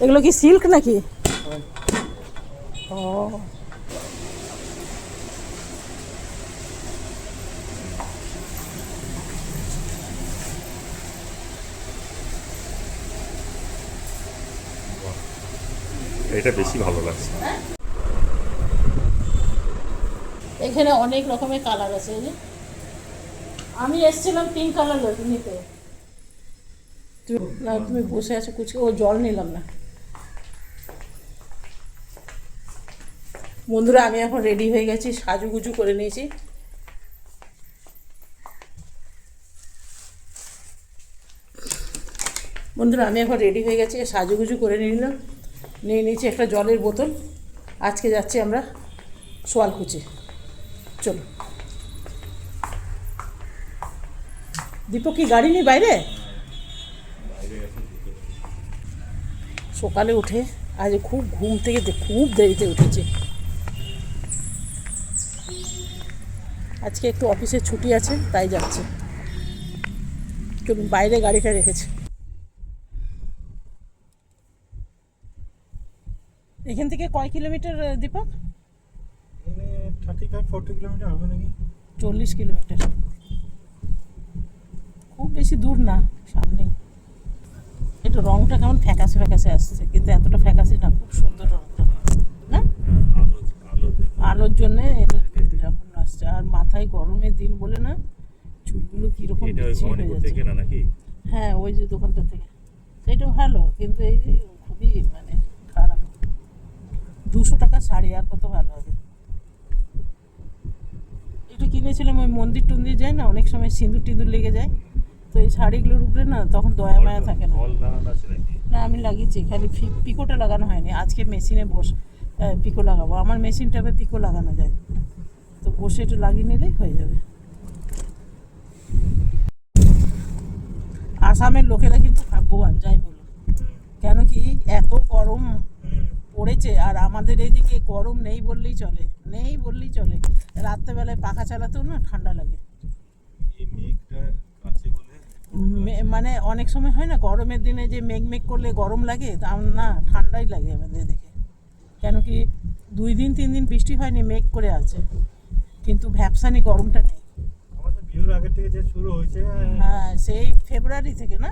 এগুলো কি সিল্ক নাকি? ও এটা বেশি ভালো লাগছে। এখানে অনেক রকমের কালার আছে। এই যে আমি এসেছিলাম পিঙ্ক কালার নিতে, না তুমি বসে আছো কুচকে। ও জল নিলাম না। বন্ধুরা আমি এখন রেডি হয়ে গেছি, সাজুগুজু করে নিয়েছি। বন্ধুরা আমি এখন রেডি হয়ে গেছি, সাজুগুজু করে নিলাম, নিয়ে নিয়েছি একটা জলের বোতল। আজকে যাচ্ছি আমরা সোয়ালকুচি। চলো। দীপক কি গাড়ি নেই বাইরে? সকালে উঠে আজ খুব ঘুম থেকে খুব দেরিতে উঠেছি। আজকে একটু অফিসে ছুটি আছে তাই যাচ্ছে। চলুন, বাইরে গাড়িটা রেখেছি। এখান থেকে কয় কিলোমিটার দীপক? 35-40 কিলোমিটার হবে নাকি? 40 কিলোমিটার, খুব বেশি দূর না, সামনেই। একটু রংটা কেমন ফ্যাকাশে ফ্যাকাশে আসছে, কিন্তু এতটা ফ্যাকাশে না, খুব সুন্দর রংটা না, আলোর জন্যে এটা যখন আসছে। আর মাথায় গরমের দিন বলে না, চুলগুলো কীরকম বিচ্ছিরি হয়ে যাচ্ছে। নাকি? হ্যাঁ, ওই যে দোকানটা থেকে। সেটাও ভালো, কিন্তু এই যে খুবই মানে খারাপ। 200 টাকা শাড়ি, আর কত ভালো হবে। একটু কিনেছিলাম, ওই মন্দির টন্দির যায় না, অনেক সময় সিঁদুর টিঁদুর লেগে যায়, তো এই শাড়িগুলোর উপরে না তখন দয়া মায়া থাকে না। না আমি লাগিয়েছি, খালি পিকোটা লাগানো হয়নি। আজকে মেশিনে পিকো লাগাবো। আমার মেশিনটাতে পিকো লাগানো যায়, তো বসে একটু লাগিয়ে নিলেই হয়ে যাবে। আসামের লোকেরা কিন্তু ভাগ্যবান, যাই বলো, কেন কি এত গরম পড়েছে, আর আমাদের এইদিকে গরম নেই বললেই চলে, নেই বললেই চলে। রাত্রেবেলায় পাখা চালাতেও না ঠান্ডা লাগে। মানে অনেক সময় হয় না গরমের দিনে যে মেঘ মেঘ করলে গরম লাগে, তা না, ঠান্ডাই লাগে আমাদের এদিকে। কেন কি 2 দিন 3 দিন বৃষ্টি হয়নি, মেঘ করে আছে, কিন্তু ভ্যাপসানি গরমটা নেই। আমাদের বিহুর আগে থেকে যে শুরু হয়েছে। হ্যাঁ, সেই ফেব্রুয়ারি থেকে না,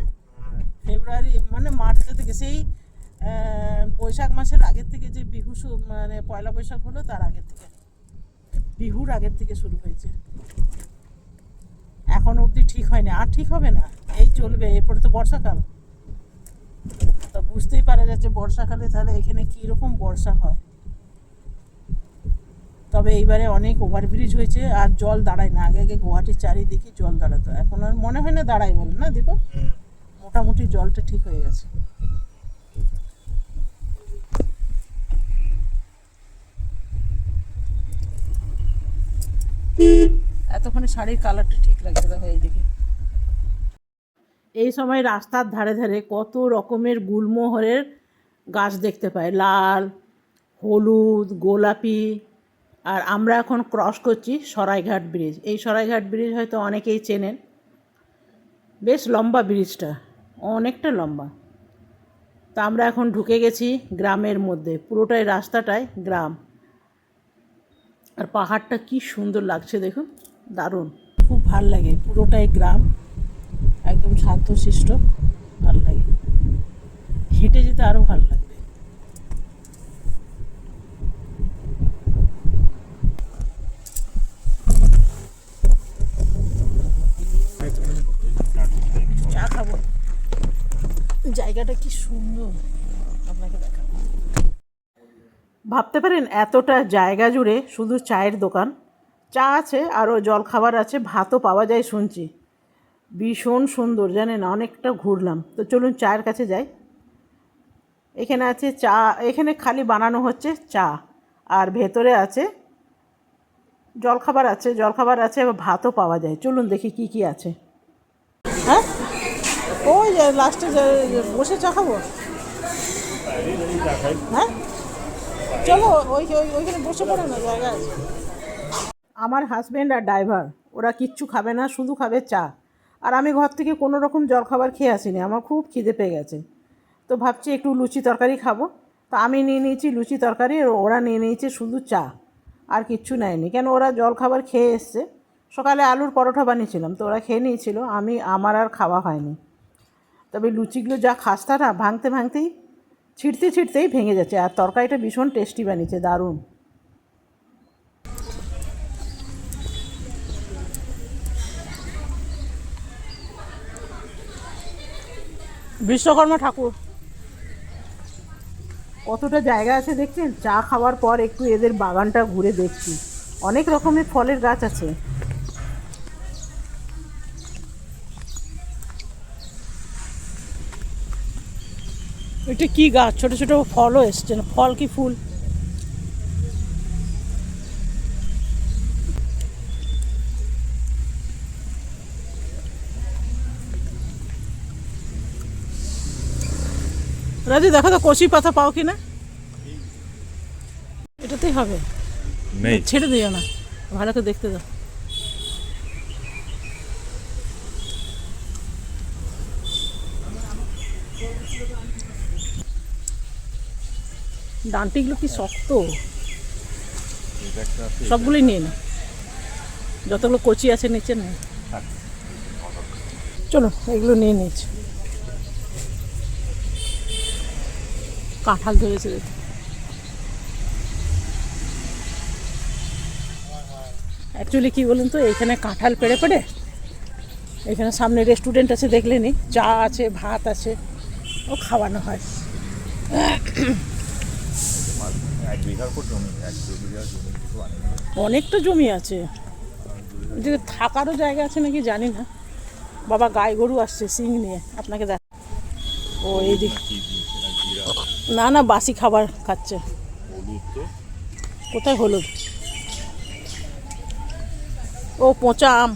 ফেব্রুয়ারি মানে মার্চ থেকে, সেই বৈশাখ মাসের আগের থেকে যে বিহু মানে পয়লা বৈশাখ হলো, তার আগের থেকে, বিহুর আগের থেকে শুরু হয়েছে। এখন অবধি ঠিক হয়নি, আর ঠিক হবে না, এই চলবে। এরপরে তো বর্ষাকাল, তা বুঝতেই পারা যাচ্ছে বর্ষাকালে তাহলে এখানে কীরকম বর্ষা হয়। তবে এইবারে অনেক ওভারব্রিজ হয়েছে, আর জল দাঁড়ায় না। আগে আগে গুয়াহাটির চারিদিকে জল দাঁড়াতো, এখন আর মনে হয় না দাঁড়ায়, বলে না দীপক? মোটামুটি জলটা ঠিক হয়ে গেছে। এতক্ষণে শাড়ির কালারটা ঠিক লাগছে, দেখো এইদিকে। এই সময় রাস্তার ধারে ধারে কত রকমের গুলমোহরের গাছ দেখতে পাই, লাল, হলুদ, গোলাপি। আর আমরা এখন ক্রস করছি সরাইঘাট ব্রিজ। এই সরাইঘাট ব্রিজ হয়তো অনেকেই চেনেন, বেশ লম্বা ব্রিজটা, অনেকটা লম্বা। তা আমরা এখন ঢুকে গেছি গ্রামের মধ্যে, পুরোটাই রাস্তাটায় গ্রাম। আর পাহাড়টা কি সুন্দর লাগছে দেখুন, দারুণ, খুব ভাল লাগে। পুরোটাই গ্রাম, একদম শান্তশিষ্ট, ভাল লাগে। হেঁটে যেতে আরও ভাল লাগবে। চা খাবো, জায়গাটা কি সুন্দর, আপনাকে দেখাবো। ভাবতে পারেন এতটা জায়গা জুড়ে শুধু চায়ের দোকান। চা আছে, আরও জলখাবার আছে, ভাতও পাওয়া যায় শুনছি। ভীষণ সুন্দর, জানেন, অনেকটা ঘুরলাম। তো চলুন চায়ের কাছে যাই। এখানে আছে চা, এখানে খালি বানানো হচ্ছে চা, আর ভেতরে আছে জলখাবার আছে, আবার ভাতও পাওয়া যায়। চলুন দেখি কি কি আছে। হ্যাঁ, ওই যে লাস্টে বসে চা খাবো। হ্যাঁ চলো, ওইখানে বসে পড়ে না, জায়গা আছে। আমার হাজব্যান্ড আর ড্রাইভার, ওরা কিচ্ছু খাবে না, শুধু খাবে চা। আর আমি ঘর থেকে কোনো রকম জলখাবার খেয়ে আসিনি, আমার খুব খিদে পেয়ে গেছে। তো ভাবছি একটু লুচি তরকারি খাবো। তো আমি নিয়ে নিয়েছি লুচি তরকারি, আর ওরা নিয়ে নিয়েছে শুধু চা, আর কিচ্ছু নেয়নি। কেন ওরা জলখাবার খেয়ে এসছে, সকালে আলুর পরোটা বানিয়েছিলাম তো ওরা খেয়ে নিয়েছিল, আমার আর খাওয়া হয়নি। তবে লুচিগুলো যা খাস্তা না, ভাঙতে ভাঙতেই ছিঁড়তেই ভেঙে যাচ্ছে। আর তরকারিটা ভীষণ টেস্টি বানিয়েছে, দারুণ। বিশ্বকর্মা ঠাকুর কতটা জায়গা আছে দেখছেন। চা খাওয়ার পর একটু এদের বাগানটা ঘুরে দেখছি, অনেক রকমের ফলের গাছ আছে। এটা কি গাছ, ছোট ছোট ফলও এসছে না, ফল কি ফুল? রাজু দেখো তো কচি পাতা পাও কি না, এটাতেই হবে। নেই, ছেড়ে দিও না, ভালো করে দেখতে দাও। ডান্টিগুলো কি শক্ত, সবগুলোই নিয়ে না, যতগুলো কচি আছে নিচে নেই। চলো এগুলো নিয়ে নিয়েছি। কাঁঠাল ধরেছে দেখো। অ্যাকচুয়ালি কী বলুন তো, এখানে কাঁঠাল পেড়ে পেড়ে, এখানে সামনে রেস্টুরেন্ট আছে দেখলেনি, চা আছে, ভাত আছে, ও খাওয়ানো হয়। অনেকটা জমি আছে, যে থাকারও জায়গা আছে নাকি জানি না। বাবা গাই গরু আসছে সিং নিয়ে, আপনাকে দেখ। ও এইদিকে না না, বাসি খাবার খাচ্ছে। কোথায় হলুদ? ও পচা আম।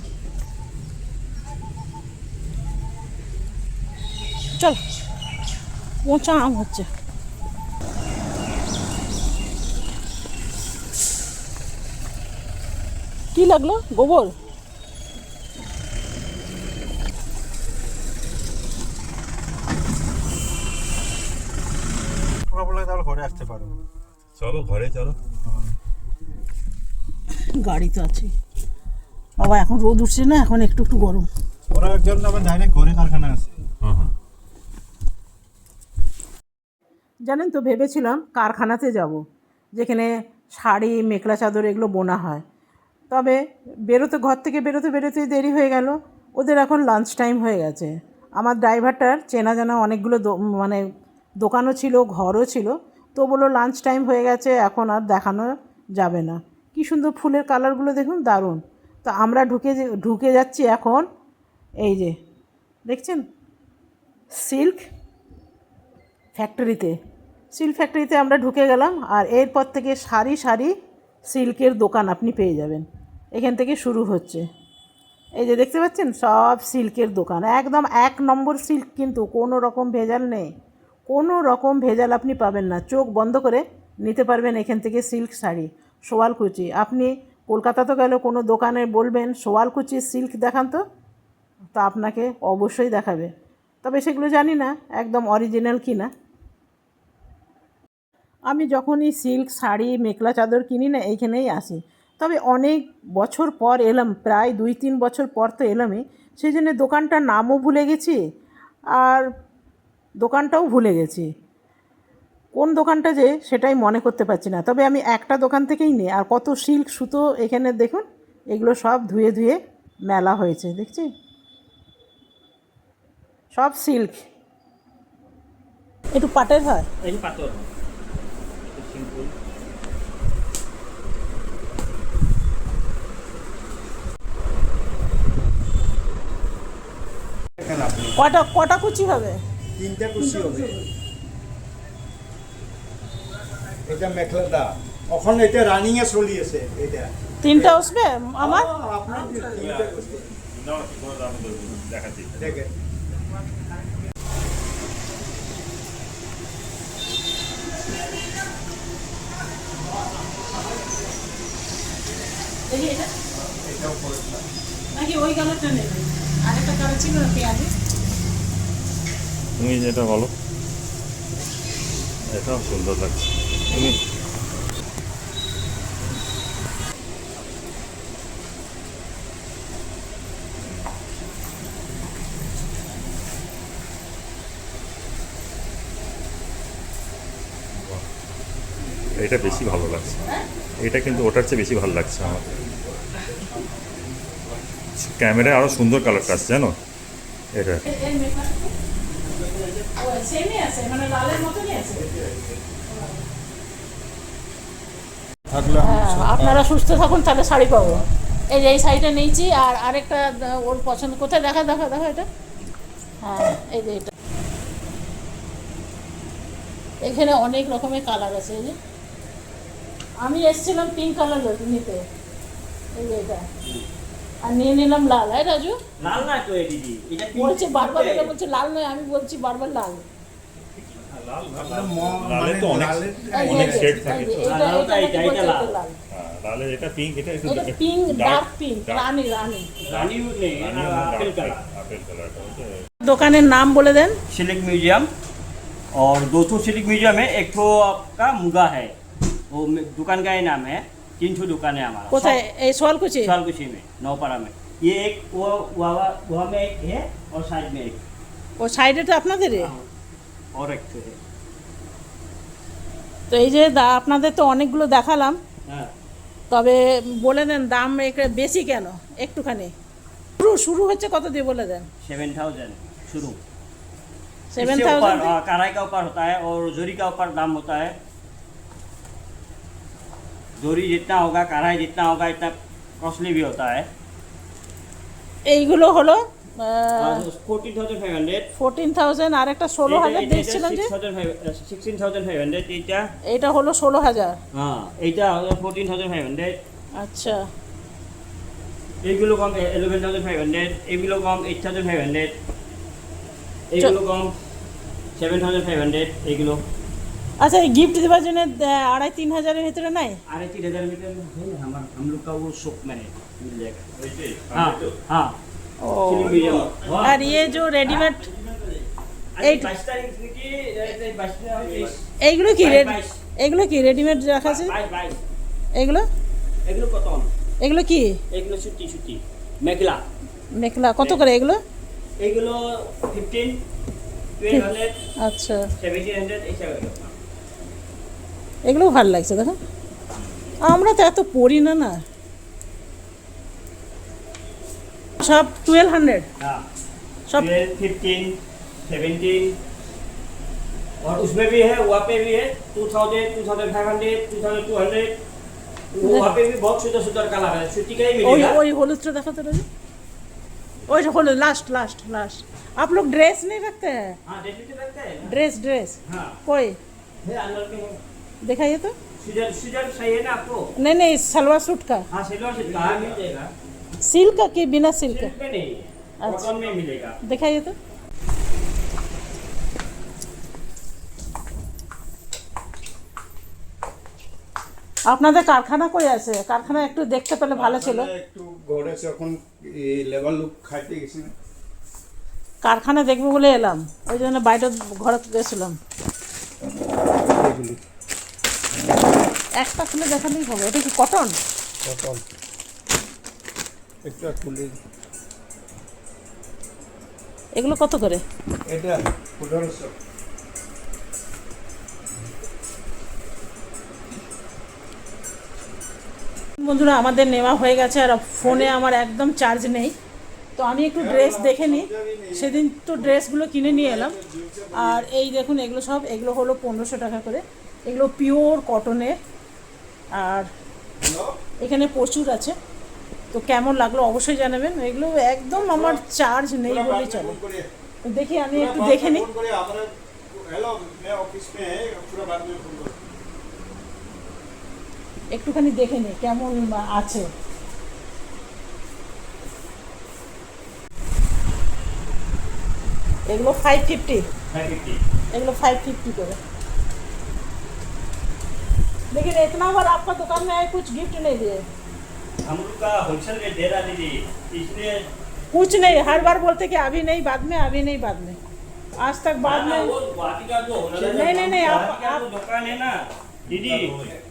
চল, পচা আম হচ্ছে। কি লাগলো? গোবর? তাহলে ঘরে আসতে পারো। চলো ঘরে চলো। গাড়ি তো আছে বাবা, এখন রোদ উঠছে না, এখন একটু একটু গরম। ওরা একজন আবার ডাইরেক্ট ঘরে কারখানা আছে। জানেন তো, ভেবেছিলাম কারখানাতে যাব, যেখানে শাড়ি, মেখলা চাদর এগুলো বোনা হয়। তবে ঘর থেকে বেরোতেই দেরি হয়ে গেল। ওদের এখন লাঞ্চ টাইম হয়ে গেছে। আমার ড্রাইভারটার চেনা জানা অনেকগুলো দোকানও ছিল, ঘরও ছিল। তো বললো লাঞ্চ টাইম হয়ে গেছে, এখন আর দেখানো যাবে না। কি সুন্দর ফুলের কালারগুলো দেখুন, দারুণ। তো আমরা ঢুকে যাচ্ছি এখন, এই যে দেখছেন, সিল্ক ফ্যাক্টরিতে আমরা ঢুকে গেলাম। আর এরপর থেকে সারি সারি সিল্কের দোকান আপনি পেয়ে যাবেন। এখান থেকে শুরু হচ্ছে, এই যে দেখতে পাচ্ছেন, সব সিল্কের দোকান, একদম 1 নম্বর সিল্ক, কিন্তু কোনো রকম ভেজাল নেই, কোনো রকম ভেজাল আপনি পাবেন না। চোখ বন্ধ করে নিতে পারবেন এখান থেকে সিল্ক শাড়ি। শোয়ালকুচি, আপনি কলকাতা তো গেলে কোনো দোকানে বলবেন শোয়ালকুচির সিল্ক দেখান তো, তা আপনাকে অবশ্যই দেখাবে। তবে সেগুলো জানি না একদম অরিজিনাল কি না। আমি যখনই সিল্ক শাড়ি, মেখলা চাদর কিনি না, এইখানেই আসি। তবে অনেক বছর পর এলাম, প্রায় 2-3 বছর পর তো এলামই, সেই জন্য দোকানটার নামও ভুলে গেছি, আর দোকানটাও ভুলে গেছি। কোন দোকানটা যে সেটাই মনে করতে পারছি না। তবে আমি একটা দোকান থেকেই নিই। আর কত সিল্ক সুতো এখানে দেখুন, এগুলো সব ধুয়ে ধুয়ে মেলা হয়েছে, দেখছি সব সিল্ক। একটু পাটের হয়, এই পাথর সিম্পল। কটা কুচি হবে? 3টা কুচি হবে। এটা মেখলাটা এখন এটা রানিং এ চলি আছে। এটা 3টা আসবে আমার? আপনার 3টা কুচি দেখাচ্ছি। দেখেন। নাকি ওই কালারটা নেবে? আরেকটা কালার ছিল না পেঁয়াজে। তুমি যেটা বলো। এটাও সুন্দর লাগছে। এটা বেশি ভালো লাগছে, এটা কিন্তু ওটার চেয়ে বেশি ভালো লাগছে আমার। ক্যামেরায় আরো সুন্দর কালারটা আসছে জানো এটা। আপনারা সুস্থ থাকুন, তাহলে শাড়ি পাবো। এই যে এই শাড়িটা নিয়েছি, আর আরেকটা ওর পছন্দ। কোথায় দেখা দেখা দেখা এটা? হ্যাঁ, এই যে এটা। এখানে অনেক রকমের কালার আছে। এই যে আমি এসেছিলাম পিঙ্ক কালার নিতে, এই যে এটা, আর নিয়ে নিলাম লাল। হ্যাঁ রাজু, লাল না তো দিদি, এটা বলছে বারবার, এটা বলছে লাল নয়, আমি বলছি বারবার লাল। লালে তো অনেক এই যে, অনেক এই যে, শেড থাকে তো। এই যে, এটা নাকি এটা বলছে লাল। এটা লাল। হ্যাঁ, লালের এটা পিঙ্ক, এটা একটু এটা পিঙ্ক, ডার্ক পিঙ্ক, রানী রানী। रानी नहीं एप्पल कलर। আপেল কালারটা দোকানের নাম বলে দেন। सिल्क म्यूजियम, और 200 सिल्क म्यूजियम है, एक तो आपका मुगा है, वो दुकान का ही नाम है। 300 दुकान है हमारा। কোথায়? এই সোয়ালকুচি। सालकुची में, नौपाड़ा में। ये एक वहाँ में एक है, और साइड में एक, ও সাইডে তো আপনাদেরই। और एक तो है। তো এই যে আপনাদের তো অনেকগুলো দেখালাম, हाँ, তবে বলে দেন দাম একটু বেশি কেন একটুখানি। শুরু শুরু হচ্ছে কত দিয়ে বলে দেন। 7000 शुरू। 7000। कढ़ाई का ऊपर होता है, और जोरी का ऊपर दाम होता है। जोरी जितना होगा, कढ़ाई जितना होगा, इतना कॉस्टली भी होता है। এইগুলো হলো 14,500। 14,000, আর একটা 16,000 দেখছিলাম যে, 16,500 এইটা। এইটা হলো 16,000। হ্যাঁ, এইটা হলো 14,500। আচ্ছা, এইগুলো কম 11,500, এইগুলো কম 8,500, এইগুলো কম 7,500, এইগুলো আচ্ছা, এই গিফট দেওয়ার জন্য 2,500-3,000-এর ভিতরে নাই? 3,500 मीटर में है ना, हम लोग का वो शॉप में मिल जाएगा। हाँ हाँ, ও, सिल्क म्यूजियम। আর ইয়ে যে রেডিমেড, এই 22 तारीख की 22 এইগুলো কি 22 এগুলো কি রেডিমেড রাখা আছে? 22 এগুলো এগুলো কটন, এগুলো কি এগুলো সুতি সুতি মেখলা। মেখলা কত করে এগুলো? এগুলো 15, 1200, আচ্ছা, 1700 এইসব। এগুলো ভালো লাগছে দেখো। আমরা তো এত পড়ি না না। সব 1200 हाँ, सब 12, 15, 17, और उसमें भी है, वहाँ पे भी है 2000, 2500, 2200। वहाँ पे भी बहुत सुंदर सुंदर कलर है, सूती का ही ওই मिलेगा। ওই হলুদটা দেখো তো রাজু। ওই যে হলুদ, लास्ट लास्ट लास्ट। आप लोग ड्रेस नहीं रखते हैं? हाँ, डेली रखते हैं ना। ड्रेस ड्रेस हाँ, कोई है अंदर में है। दिखाइए तो। सीजन सीजन सही है ना आपको? नहीं नहीं, सलवार सूट का। हाँ, सिल्वर से कहाँ मिल जाएगा? सिल्क का कि बिना सिल्क? सिल्क में नहीं है, कॉटन में मिलेगा। दिखाइए तो। আপনাদের কারখানা কই আছে? কারখানা একটু দেখতে পেলে ভালো ছিল। একটু ঘরে যখন লেবার লোক খাইতে গেছি না, কারখানা দেখবো বলে এলাম, ওই জন্য বাইরে ঘরে গেছিলাম। এগুলি একটা খুলে দেখালেই হবে। এটা কি কটন? পটল একটা খুলে, এগুলো কত করে? এটা 1500। বন্ধুরা, আমাদের নেওয়া হয়ে গেছে, আর ফোনে আমার একদম চার্জ নেই, তো আমি একটু ড্রেস দেখে নিই। সেদিন তো ড্রেসগুলো কিনে নিয়ে এলাম। আর এই দেখুন, এগুলো সব, এগুলো হলো 1500 টাকা করে। এগুলো পিওর কটনের, আর এখানে প্রচুর আছে। তো কেমন লাগলো অবশ্যই জানাবেন। এগুলো একদম আমার চার্জ নেই বলেই চলে। তো দেখি, আমি একটু দেখে নিই। हेलो, मैं ऑफिस में है, पूरा बाद में फोन करो। একটুখানি দেখে নিই কেমন আছে। এগুলো 550, 550। एगलो 550 करे। लेकिन इतना बार आपका दुकान में आए, कुछ गिफ्ट नहीं दिए? हम लोग का होलसेल रेट दे रहा दीदी, इसलिए कुछ नहीं, हर बार बोलते कि अभी नहीं बाद में, अभी नहीं बाद में। आज तक बाद हाँ, में वो गुवाहाटी का जो होना नहीं, गुवाहाटी आप- का जो दुकान है ना दीदी,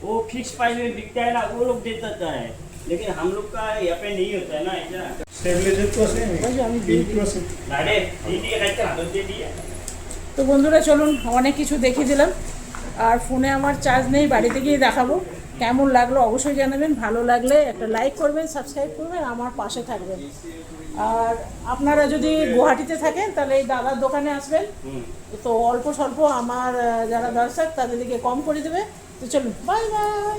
वो फिक्स प्राइस में बिकता है ना, वो लोग दे देता है, लेकिन हम लोग का यहाँ पे नहीं होता है ना ऐसा। স্টেবিলাইজার তো আছে ওই যে আমি দিয়ে বিলও আছে अरे दीदी एक हाथ दे दिया। তো বন্ধুরা চলুন অনেক কিছু দেখিয়ে দিলাম আর ফোনে আমার চার্জ নেই, বাড়িতে গিয়ে দেখাবো। কেমন লাগলো অবশ্যই জানাবেন, ভালো লাগলে একটা লাইক করবেন, সাবস্ক্রাইব করবেন, আমার পাশে থাকবেন। আর আপনারা যদি গুয়াহাটিতে থাকেন তাহলে এই দাদার দোকানে আসবেন, তো অল্প স্বল্প আমার যারা দর্শক তাদেরকে কম করে দেবে। তো চলুন, বাই বাই।